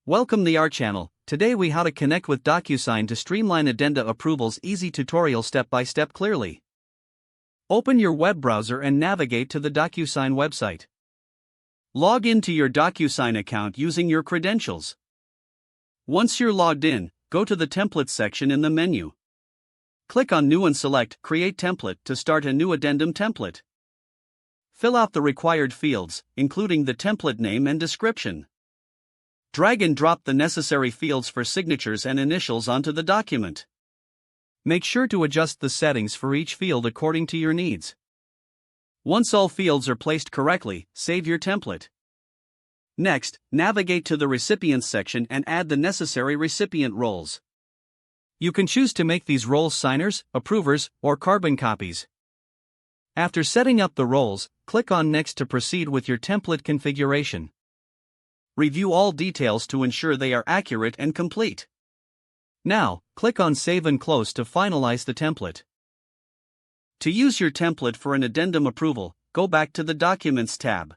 Welcome to our channel. Today we how to connect with Docusign to streamline Addenda approvals. Easy tutorial step by step clearly. Open your web browser and navigate to the Docusign website. Log into your Docusign account using your credentials. Once you're logged in, go to the Templates section in the menu. Click on New and select Create Template to start a new addendum template. Fill out the required fields, including the template name and description. Drag and drop the necessary fields for signatures and initials onto the document. Make sure to adjust the settings for each field according to your needs. Once all fields are placed correctly, save your template. Next, navigate to the Recipients section and add the necessary recipient roles. You can choose to make these roles signers, approvers, or carbon copies. After setting up the roles, click on Next to proceed with your template configuration. Review all details to ensure they are accurate and complete. Now, click on Save and Close to finalize the template. To use your template for an addendum approval, go back to the Documents tab.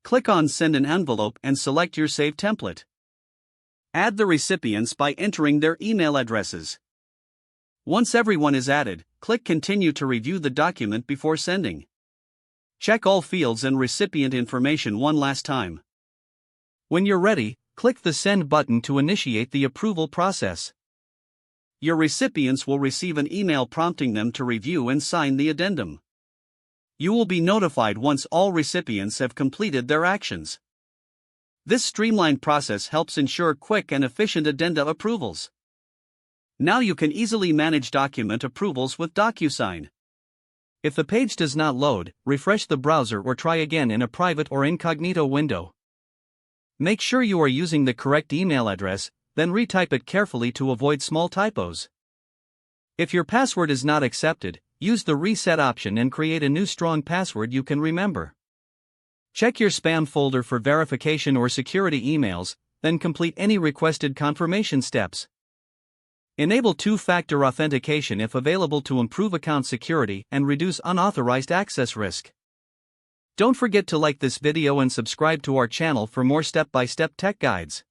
Click on Send an envelope and select your saved template. Add the recipients by entering their email addresses. Once everyone is added, click Continue to review the document before sending. Check all fields and recipient information one last time. When you're ready, click the Send button to initiate the approval process. Your recipients will receive an email prompting them to review and sign the addendum. You will be notified once all recipients have completed their actions. This streamlined process helps ensure quick and efficient addenda approvals. Now you can easily manage document approvals with Docusign. If the page does not load, refresh the browser or try again in a private or incognito window. Make sure you are using the correct email address, then retype it carefully to avoid small typos. If your password is not accepted, use the reset option and create a new strong password you can remember. Check your spam folder for verification or security emails, then complete any requested confirmation steps. Enable two-factor authentication if available to improve account security and reduce unauthorized access risk. Don't forget to like this video and subscribe to our channel for more step-by-step tech guides.